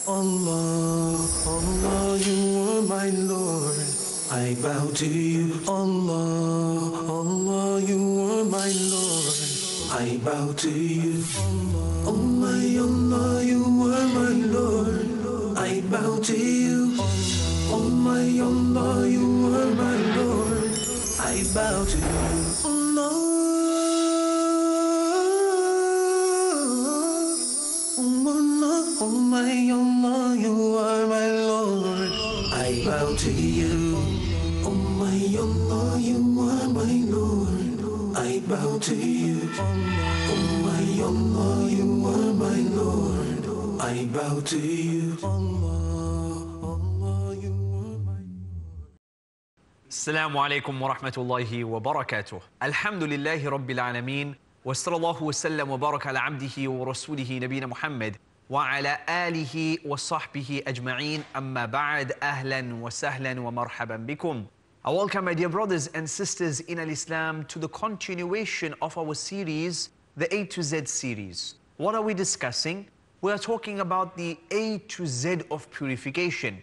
Allah, Allah, you are my Lord. I bow to you. Allah, Allah, you are my Lord. I bow to you. Oh my Allah, you are my Lord. I bow to you. Oh my Allah, you are my Lord. I bow to you. Allah. Oh my Allah, you are my Lord. I bow to you. Oh my Allah, you are my Lord. I bow to you. Oh my Allah, you are my Lord. I bow to you. Allah, you are my Lord. السلام عليكم ورحمة الله وبركاته. الحمد لله رب العالمين وصلى الله وسلم وبارك على عبده ورسوله نبينا محمد وعلى آله وصحبه أجمعين. أما بعد أهلا وسهلا ومرحبا بكم. I welcome my dear brothers and sisters in Islam to the continuation of our series, the A to Z series. What are we discussing? We are talking about the A to Z of purification.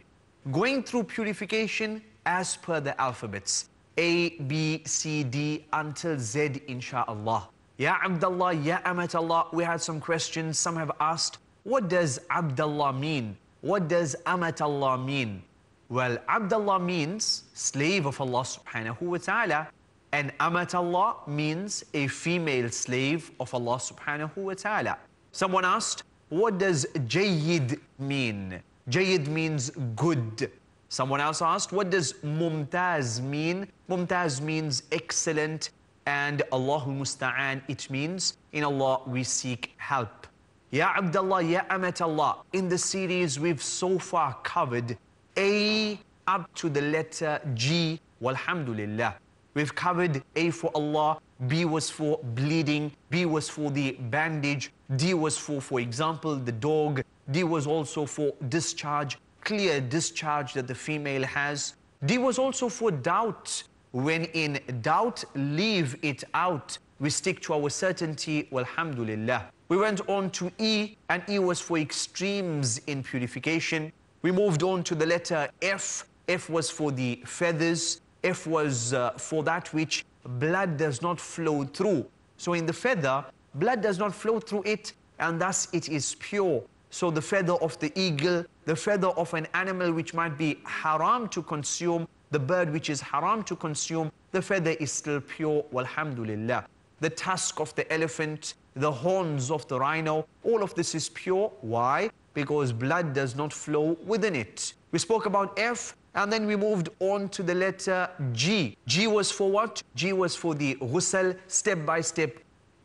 Going through purification as per the alphabets. A, B, C, D until Z, inshaAllah. Ya Abdullah, Ya Amatallah, we had some questions. Some have asked, what does Abdullah mean? What does Amatallah mean? Well, Abdullah means slave of Allah subhanahu wa ta'ala. And Amatallah means a female slave of Allah subhanahu wa ta'ala. Someone asked, what does Jayyid mean? Jayyid means good. Someone else asked, what does Mumtaz mean? Mumtaz means excellent, and Allahul Musta'an, it means in Allah we seek help. Ya Abdullah, Ya Amatallah, in the series we've so far covered A up to the letter G, walhamdulillah. We've covered A for Allah, B was for bleeding, B was for the bandage, D was for example, the dog, D was also for discharge, clear discharge that the female has. D was also for doubt. When in doubt, leave it out. We stick to our certainty, walhamdulillah. We went on to E, and E was for extremes in purification. We moved on to the letter F. F was for the feathers. F was for that which blood does not flow through. So in the feather, blood does not flow through it, and thus it is pure. So the feather of the eagle, the feather of an animal which might be haram to consume, the bird which is haram to consume, the feather is still pure, walhamdulillah. The tusk of the elephant, the horns of the rhino, all of this is pure. Why? Because blood does not flow within it. We spoke about F, and then we moved on to the letter G. G was for what? G was for the ghusl, step by step.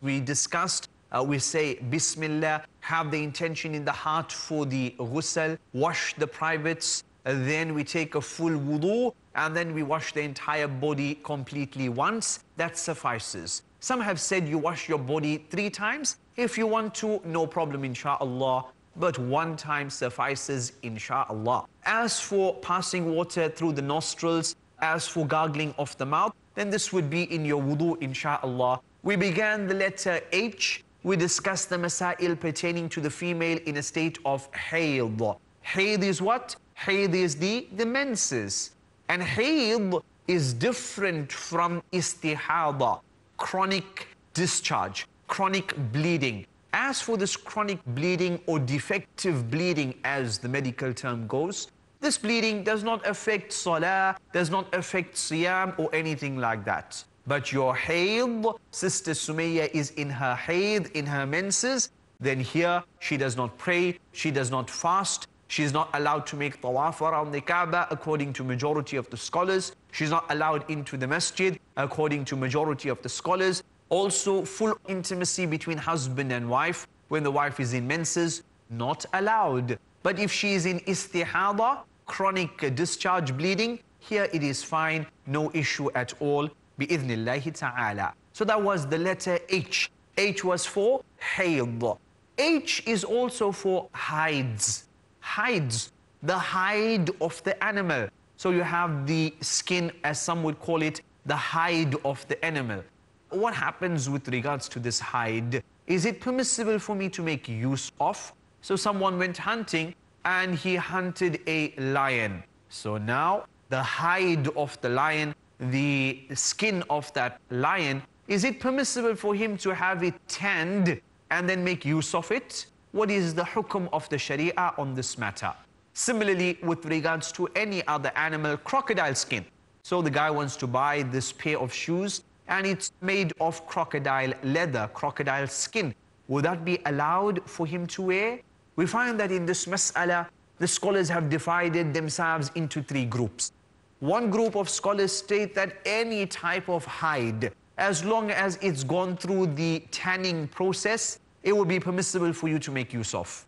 We discussed, we say Bismillah, have the intention in the heart for the ghusl, wash the privates, then we take a full wudu, and then we wash the entire body completely once. That suffices. Some have said you wash your body 3 times. If you want to, no problem, insha'Allah. But 1 time suffices, insha'Allah. As for passing water through the nostrils, as for gargling of the mouth, then this would be in your wudu, insha'Allah. We began the letter H. We discussed the masail pertaining to the female in a state of hayd. Hayd is what? Hayd is the menses. And hayd is different from istihada, chronic discharge, chronic bleeding. As for this chronic bleeding or defective bleeding, as the medical term goes, this bleeding does not affect salah, does not affect siyam or anything like that. But your hayd, Sister Sumayya is in her hayd, in her menses, then here she does not pray, she does not fast, she is not allowed to make tawaf around the Kaaba according to majority of the scholars. She's not allowed into the masjid according to majority of the scholars. Also, full intimacy between husband and wife when the wife is in menses, not allowed. But if she is in istihada, chronic discharge bleeding, here it is fine, no issue at all, bi'idhnillahi ta'ala. So that was the letter H. H was for hayd. H is also for hides. Hides, the hide of the animal. So you have the skin, as some would call it, the hide of the animal. What happens with regards to this hide? Is it permissible for me to make use of? So someone went hunting and he hunted a lion. So now the hide of the lion, the skin of that lion, is it permissible for him to have it tanned and then make use of it? What is the hukum of the Sharia on this matter? Similarly, with regards to any other animal, crocodile skin. So the guy wants to buy this pair of shoes and it's made of crocodile leather, crocodile skin. Would that be allowed for him to wear? We find that in this mas'ala, the scholars have divided themselves into three groups. One group of scholars state that any type of hide, as long as it's gone through the tanning process, it will be permissible for you to make use of.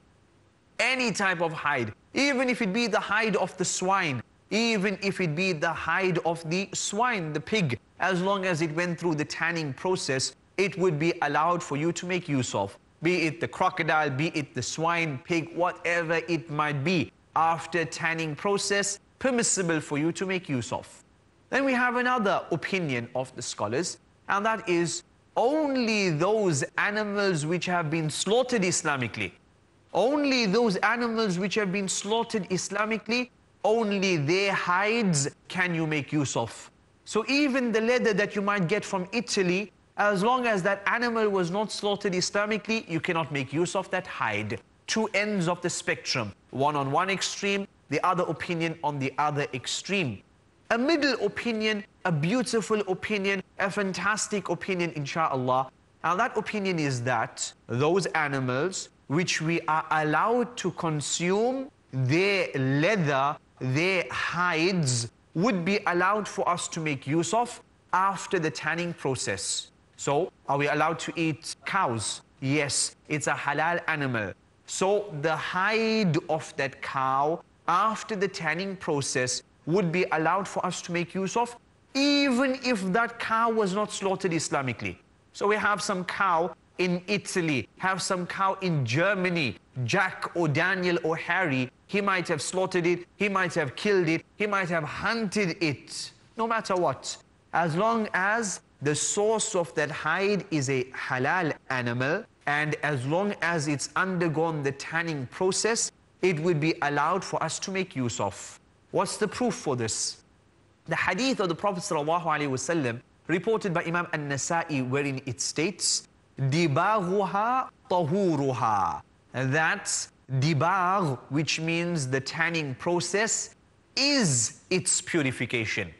Any type of hide, even if it be the hide of the swine, even if it be the hide of the swine, the pig, as long as it went through the tanning process, it would be allowed for you to make use of. Be it the crocodile, be it the swine, pig, whatever it might be, after tanning process, permissible for you to make use of. Then we have another opinion of the scholars, and that is only those animals which have been slaughtered Islamically. Only those animals which have been slaughtered Islamically, only their hides can you make use of. So even the leather that you might get from Italy, as long as that animal was not slaughtered Islamically, you cannot make use of that hide. Two ends of the spectrum, one on one extreme, the other opinion on the other extreme. A middle opinion, a beautiful opinion, a fantastic opinion, inshallah. And that opinion is that those animals which we are allowed to consume, their leather, their hides, would be allowed for us to make use of after the tanning process. So, are we allowed to eat cows? Yes, it's a halal animal. So, the hide of that cow after the tanning process would be allowed for us to make use of, even if that cow was not slaughtered Islamically. So we have some cow in Italy, have some cow in Germany, Jack or Daniel or Harry, he might have slaughtered it, he might have killed it, he might have hunted it, no matter what. As long as the source of that hide is a halal animal, and as long as it's undergone the tanning process, it would be allowed for us to make use of. What's the proof for this? The hadith of the Prophet ﷺ, reported by Imam An-Nasa'i, wherein it states, Dibaghuha tahuruha. That's dibagh, which means the tanning process, is its purification.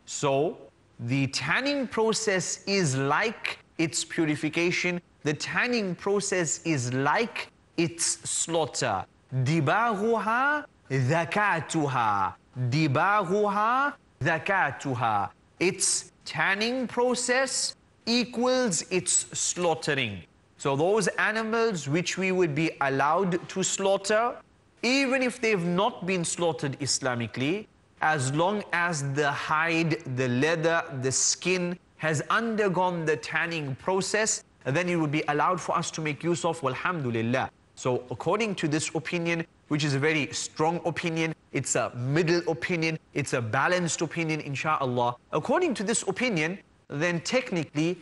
So, the tanning process is like its purification. The tanning process is like its slaughter. Dibaghuha zakatuha. Dibaghuha zakatuha. Its tanning process equals its slaughtering. So those animals which we would be allowed to slaughter, even if they've not been slaughtered Islamically, as long as the hide, the leather, the skin has undergone the tanning process, then it would be allowed for us to make use of, walhamdulillah. So according to this opinion, which is a very strong opinion, it's a middle opinion, it's a balanced opinion, inshallah. According to this opinion, then technically,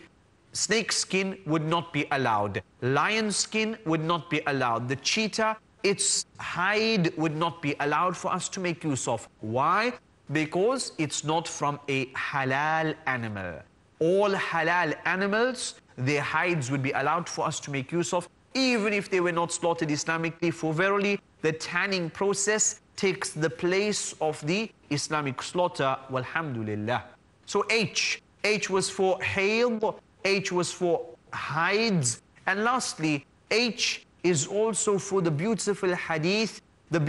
snake skin would not be allowed. Lion skin would not be allowed. The cheetah, its hide would not be allowed for us to make use of. Why? Because it's not from a halal animal. All halal animals, their hides would be allowed for us to make use of, even if they were not slaughtered Islamically, for verily the tanning process takes the place of the Islamic slaughter, walhamdulillah. So H was for hayd, H was for hides, and lastly, H is also for the beautiful hadith of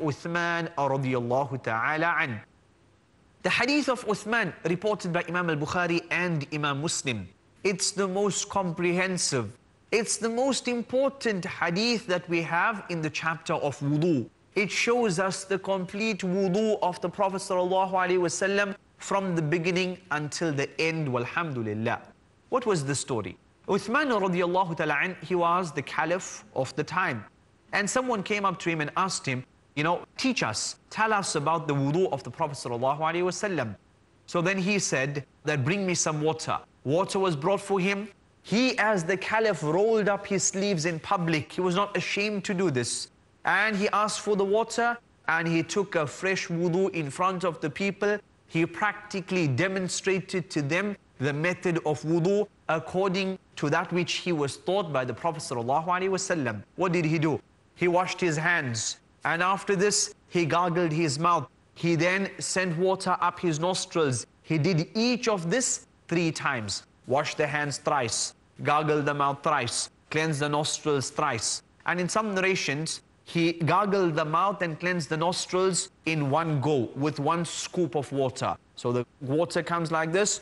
Uthman radiyallahu ta'ala an. The hadith of Uthman, reported by Imam al-Bukhari and Imam Muslim, it's the most comprehensive, it's the most important hadith that we have in the chapter of wudu. It shows us the complete wudu of the Prophet sallallahu alaihi wasallam from the beginning until the end, walhamdulillah. What was the story? Uthman radiyallahu ta'ala an, he was the caliph of the time. And someone came up to him and asked him, teach us, tell us about the wudu of the Prophet sallallahu alaihi wasallam. So then he said that bring me some water. Water was brought for him. He, as the caliph, rolled up his sleeves in public. He was not ashamed to do this. And he asked for the water and he took a fresh wudu in front of the people. He practically demonstrated to them the method of wudu according to that which he was taught by the Prophet ﷺ. What did he do? He washed his hands, and after this he gargled his mouth. He then sent water up his nostrils. He did each of this 3 times. Wash the hands thrice, gargle the mouth thrice, cleanse the nostrils thrice. And in some narrations, he gargled the mouth and cleansed the nostrils in one go with 1 scoop of water. So the water comes like this,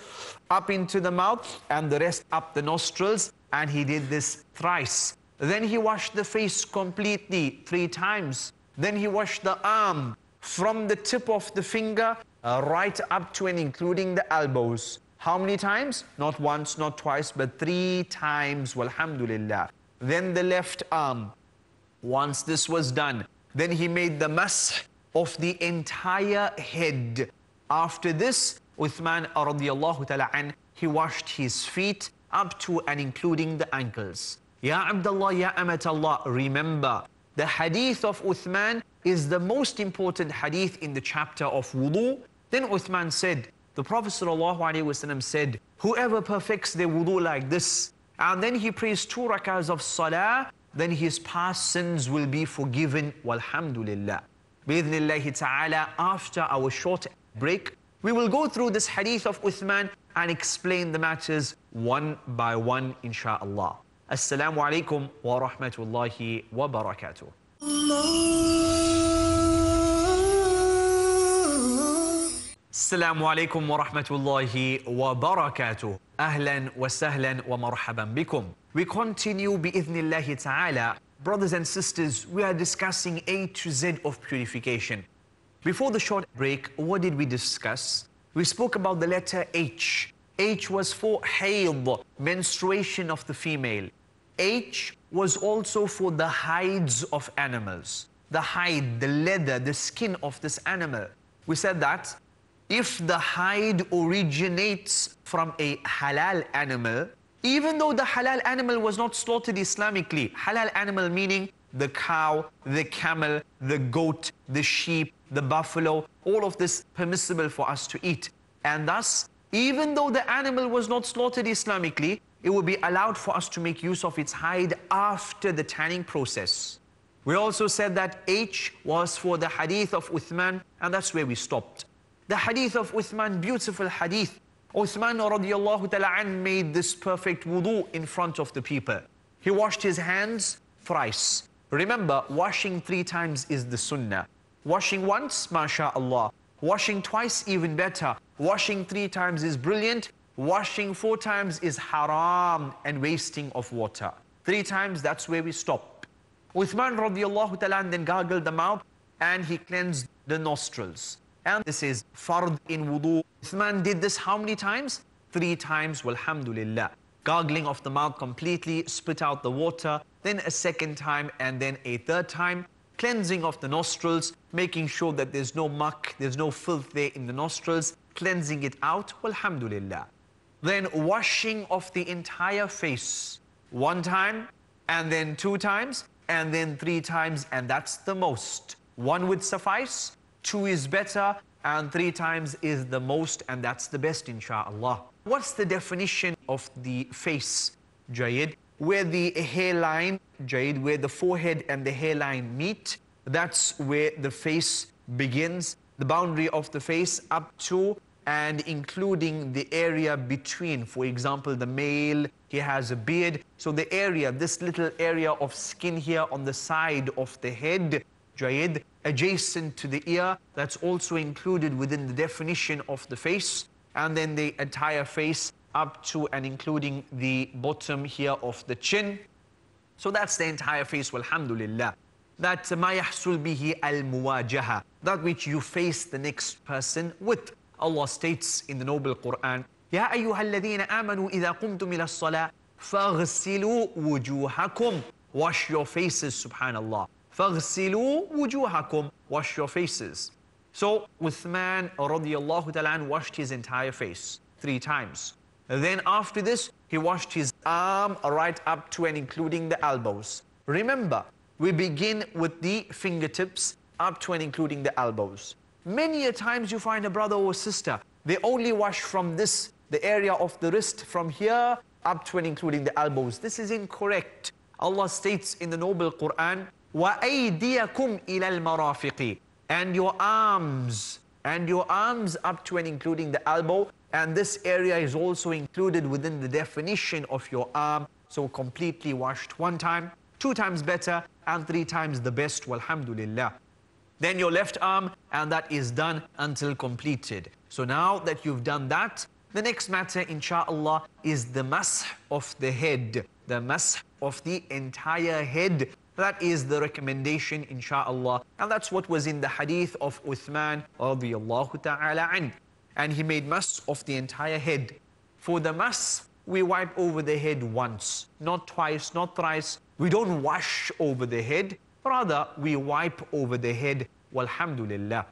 up into the mouth and the rest up the nostrils, and he did this thrice. Then he washed the face completely 3 times. Then he washed the arm from the tip of the finger right up to and including the elbows. How many times? Not once, not twice, but 3 times, walhamdulillah. Then the left arm. Once this was done, then he made the mash of the entire head. After this, Uthman radiallahu ta'ala an, he washed his feet up to and including the ankles. Ya Abdullah, Ya Amatallah, remember, the hadith of Uthman is the most important hadith in the chapter of wudu. Then Uthman said, the Prophet ﷺ said, whoever perfects their wudu like this, and then he prays 2 rakahs of salah, then his past sins will be forgiven, walhamdulillah. Bi-idhnillahi ta'ala, after our short break, we will go through this hadith of Uthman and explain the matters one by one, insha'Allah. Assalamu alaikum wa rahmatullahi wa barakatuh. Assalamu alaikum wa rahmatullahi wa barakatuh. Ahlan wa sahlan wa marhaban bikum. We continue bi-idhnillahi ta'ala. Brothers and sisters, we are discussing A to Z of purification. Before the short break, what did we discuss? We spoke about the letter H. H was for hayd, menstruation of the female. H was also for the hides of animals. The hide, the leather, the skin of this animal. We said that if the hide originates from a halal animal, even though the halal animal was not slaughtered Islamically, halal animal meaning the cow, the camel, the goat, the sheep, the buffalo, all of this permissible for us to eat. And thus, even though the animal was not slaughtered Islamically, it would be allowed for us to make use of its hide after the tanning process. We also said that H was for the hadith of Uthman, and that's where we stopped. The hadith of Uthman, beautiful hadith. Uthman radiallahu ta'ala an made this perfect wudu in front of the people. He washed his hands thrice. Remember, washing 3 times is the sunnah. Washing once, masha'Allah. Washing twice, even better. Washing 3 times is brilliant. Washing 4 times is haram and wasting of water. 3 times, that's where we stop. Uthman radiallahu ta'ala then gargled the mouth and he cleansed the nostrils. And this is fard in wudu. Uthman did this how many times? 3 times, walhamdulillah. Gargling of the mouth completely, spit out the water, then a 2nd time, and then a 3rd time. Cleansing of the nostrils, making sure that there's no muck, there's no filth there in the nostrils, cleansing it out, walhamdulillah. Then washing of the entire face. 1 time, and then 2 times, and then 3 times, and that's the most. 1 would suffice, 2 is better, and 3 times is the most, and that's the best, insha'Allah. What's the definition of the face, Jayid? Where the hairline, Jayid, where the forehead and the hairline meet, that's where the face begins. The boundary of the face up to and including the area between. For example, the male, he has a beard. So the area, this little area of skin here on the side of the head, Jayid, adjacent to the ear, that's also included within the definition of the face. And then the entire face up to and including the bottom here of the chin. So that's the entire face, walhamdulillah. That مَا يَحْصُلْ بِهِ الْمُوَاجَهَةِ, that which you face the next person with. Allah states in the noble Quran, يَا أَيُّهَا الَّذِينَ آمَنُوا إِذَا قُمْتُمْ إِلَى الصَّلَاةِ فَاغْسِلُوا وُجُوهَكُمْ, wash your faces, subhanallah. فَاغْسِلُوا وُجُوهَكُمْ, wash your faces. So Uthman radiallahu ta'ala washed his entire face 3 times. Then after this, he washed his arm right up to and including the elbows. Remember, we begin with the fingertips up to and including the elbows. Many a times you find a brother or sister, they only wash from this, the area of the wrist, from here up to and including the elbows. This is incorrect. Allah states in the noble Quran, وَأَيْدِيَكُمْ إِلَى الْمَرَافِقِ, and your arms up to and including the elbow. And this area is also included within the definition of your arm. So completely washed 1 time, 2 times better, and 3 times the best, walhamdulillah. Then your left arm, and that is done until completed. So now that you've done that, the next matter, inshallah, is the masah of the head. The masah of the entire head. That is the recommendation, inshallah. And that's what was in the hadith of Uthman radiyallahu ta'ala an. And he made masah of the entire head. For the masah, we wipe over the head once, not twice, not thrice. We don't wash over the head. Rather, we wipe over the head, walhamdulillah.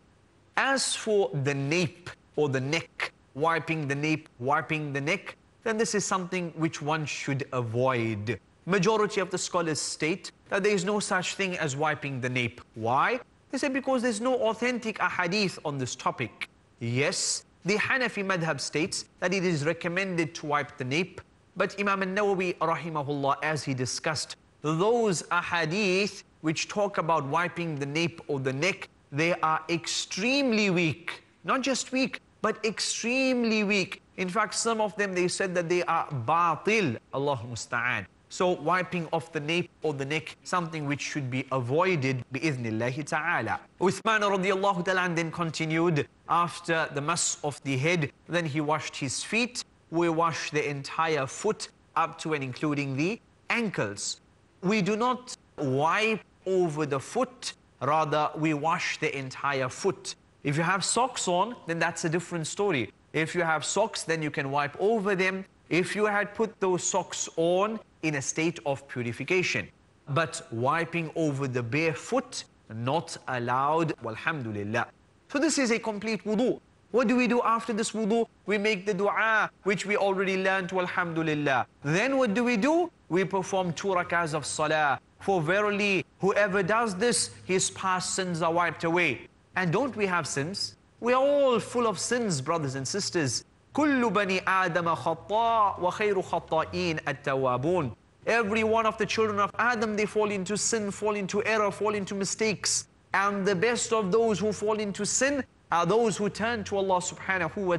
As for the nape or the neck, wiping the nape, wiping the neck, then this is something which one should avoid. Majority of the scholars state that there is no such thing as wiping the nape. Why? They say because there's no authentic ahadith on this topic. Yes, the Hanafi madhab states that it is recommended to wipe the nape, but Imam al-Nawawi rahimahullah, as he discussed, those ahadith which talk about wiping the nape or the neck, they are extremely weak. Not just weak, but extremely weak. In fact, some of them, they said that they are batil, Allahu musta'an. So wiping off the nape or the neck, something which should be avoided, bi'idhnillahi ta'ala. Uthman radiyallahu ta'ala then continued, after the mas of the head, then he washed his feet. We wash the entire foot up to and including the ankles. We do not wipe over the foot, rather we wash the entire foot. If you have socks on, then that's a different story. If you have socks, then you can wipe over them. If you had put those socks on in a state of purification. But wiping over the bare foot, not allowed, walhamdulillah. So this is a complete wudu. What do we do after this wudu? We make the dua, which we already learned, walhamdulillah. Then what do? We perform 2 rakahs of salah. For verily, whoever does this, his past sins are wiped away. And don't we have sins? We are all full of sins, brothers and sisters. كل بني آدم خطاء وخير خطائين التوابون. Every one of the children of Adam, they fall into sin, fall into error, fall into mistakes. And the best of those who fall into sin are those who turn to Allah subhanahu wa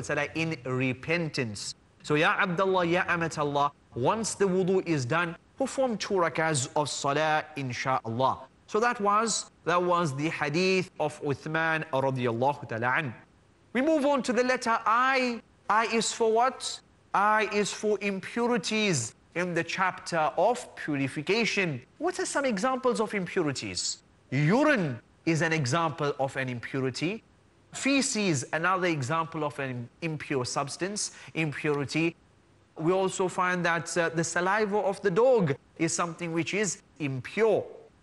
ta'ala in repentance. So ya Abdullah, ya Amatallah, once the wudu is done, perform 2 rakahs of salah, insha'Allah. So that was the hadith of Uthman radiyallahu ta'ala an. We move on to the letter I. I is for what? I is for impurities in the chapter of purification. What are some examples of impurities? Urine is an example of an impurity. Feces, another example of an impure substance, impurity. We also find that the saliva of the dog is something which is impure.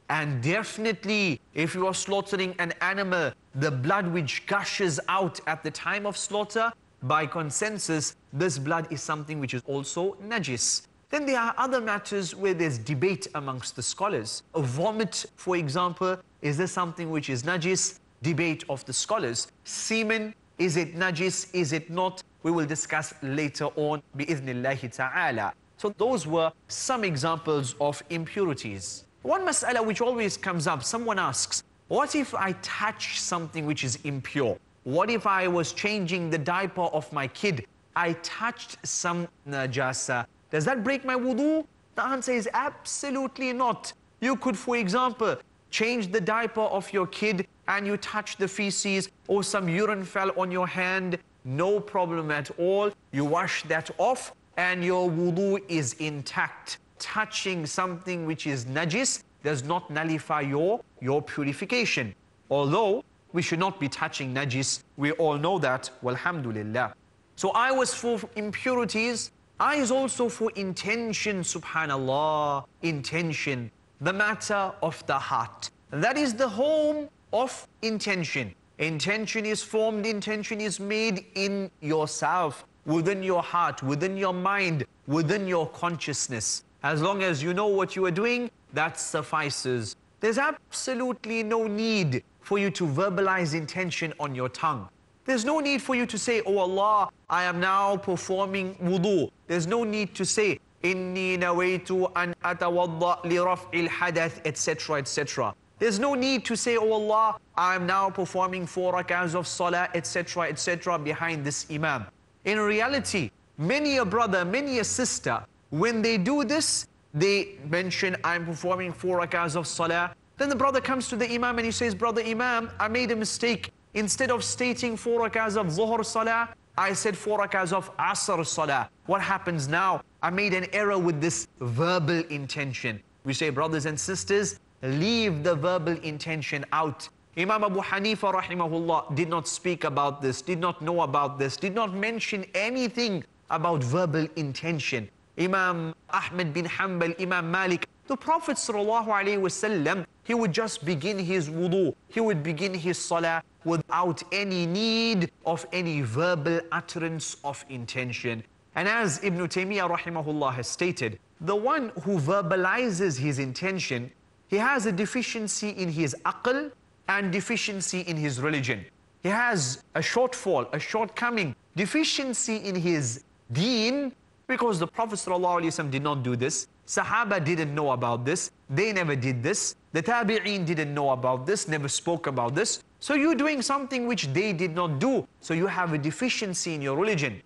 And definitely, if you are slaughtering an animal, the blood which gushes out at the time of slaughter, by consensus, this blood is something which is also najis. Then there are other matters where there's debate amongst the scholars. A vomit, for example, is there something which is najis? Debate of the scholars. Semen, is it najis? Is it not? We will discuss later on, bi'idhnillahi ta'ala. So those were some examples of impurities. One mas'ala which always comes up, someone asks, what if I touch something which is impure? What if I was changing the diaper of my kid? I touched some najasa. Does that break my wudu? The answer is absolutely not. You could, for example, change the diaper of your kid and you touch the feces or some urine fell on your hand. No problem at all. You wash that off and your wudu is intact. Touching something which is najis does not nullify your purification. Although we should not be touching najis, we all know that, walhamdulillah. So I was for impurities. I is also for intention, subhanallah, intention, the matter of the heart. That is the home of intention. Intention is formed, intention is made in yourself, within your heart, within your mind, within your consciousness. As long as you know what you are doing, that suffices. There's absolutely no need for you to verbalize intention on your tongue. There's no need for you to say, oh Allah, I am now performing wudu. There's no need to say, Inni nawaitu an atawadda li raf'il hadath, etc., etc. There's no need to say, oh Allah, I am now performing 4 rak'ahs of salah, etc., etc., behind this imam. In reality, many a brother, many a sister, when they do this, they mention, I'm performing 4 rak'ahs of salah. Then the brother comes to the imam and he says, brother imam, I made a mistake. Instead of stating 4 rak'ahs of zuhr salah, I said 4 rak'ahs of asr salah. What happens now? I made an error with this verbal intention. We say, brothers and sisters, leave the verbal intention out. Imam Abu Hanifa rahimahullah did not speak about this, did not know about this, did not mention anything about verbal intention. Imam Ahmad bin Hanbal, Imam Malik, the Prophet sallallahu alaihi wasallam, he would just begin his wudu, he would begin his salah without any need of any verbal utterance of intention. And as Ibn Taymiyyah rahimahullah has stated, the one who verbalizes his intention, he has a deficiency in his aql and deficiency in his religion. He has a shortfall, a shortcoming, deficiency in his deen, because the Prophet ﷺ did not do this. Sahaba didn't know about this. They never did this. The Tabi'een didn't know about this, never spoke about this. So you're doing something which they did not do. So you have a deficiency in your religion.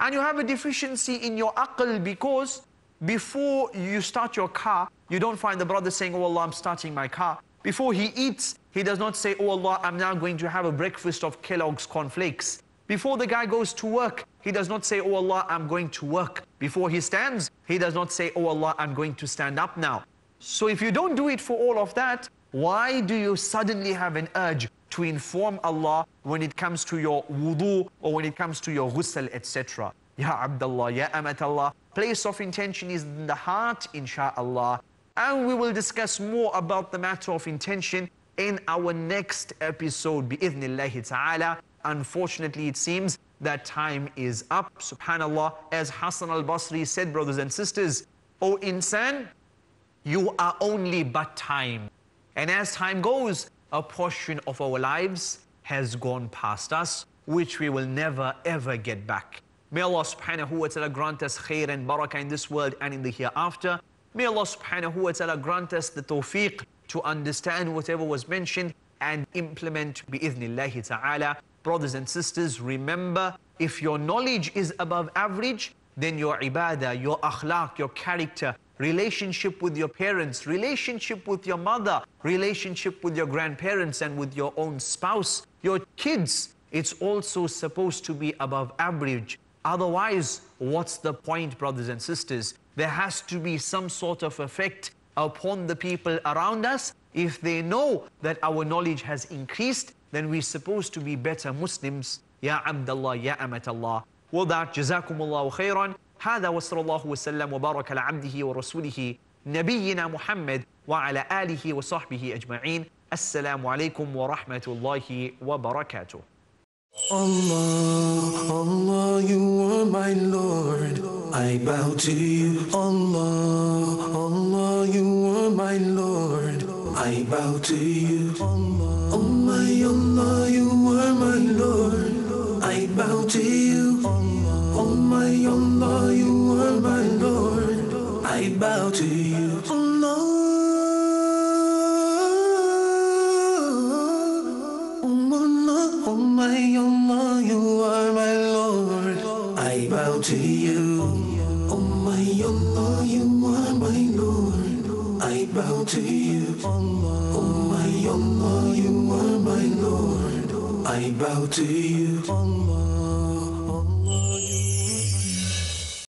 And you have a deficiency in your aql, because before you start your car, you don't find the brother saying, oh Allah, I'm starting my car. Before he eats, he does not say, oh Allah, I'm now going to have a breakfast of Kellogg's cornflakes. Before the guy goes to work, he does not say, oh Allah, I'm going to work. Before he stands, he does not say, oh Allah, I'm going to stand up now. So if you don't do it for all of that, why do you suddenly have an urge to inform Allah when it comes to your wudu or when it comes to your ghusl, etc.? Ya Abdullah, Ya Amatallah, place of intention is in the heart, insha'Allah. And we will discuss more about the matter of intention in our next episode, bi'idhnillahi ta'ala. Unfortunately, it seems that time is up. Subhanallah, as Hassan al-Basri said, brothers and sisters, O insan, you are only but time. And as time goes, a portion of our lives has gone past us, which we will never ever get back. May Allah subhanahu wa ta'ala grant us khair and barakah in this world and in the hereafter. May Allah subhanahu wa ta'ala grant us the tawfiq to understand whatever was mentioned and implement bi'idhnillahi ta'ala. Brothers and sisters, remember, if your knowledge is above average, then your ibadah, your akhlaq, your character, relationship with your parents, relationship with your mother, relationship with your grandparents and with your own spouse, your kids, it's also supposed to be above average. Otherwise, what's the point, brothers and sisters? There has to be some sort of effect upon the people around us. If they know that our knowledge has increased, then we're supposed to be better Muslims. Ya Abdullah, Ya Amatallah. With that, Jazakumullahu khairan. هذا وصلى الله وسلم وبارك على عبده ورسوله نبينا محمد وعلى آله وصحبه أجمعين. السلام عليكم ورحمة الله وبركاته. Allah, Allah, you are my Lord. I bow to you. Allah, Allah, you are my Lord. I bow to you. Allah, oh my Allah, you are my Lord. I bow to you. Allah, oh my Allah, you are my Lord. I bow to you. Allah. Oh my Allah, you are my Lord. I bow to you. Oh my Allah, you are my Lord. I bow to you. Oh my Allah, you are my Lord. I bow to you.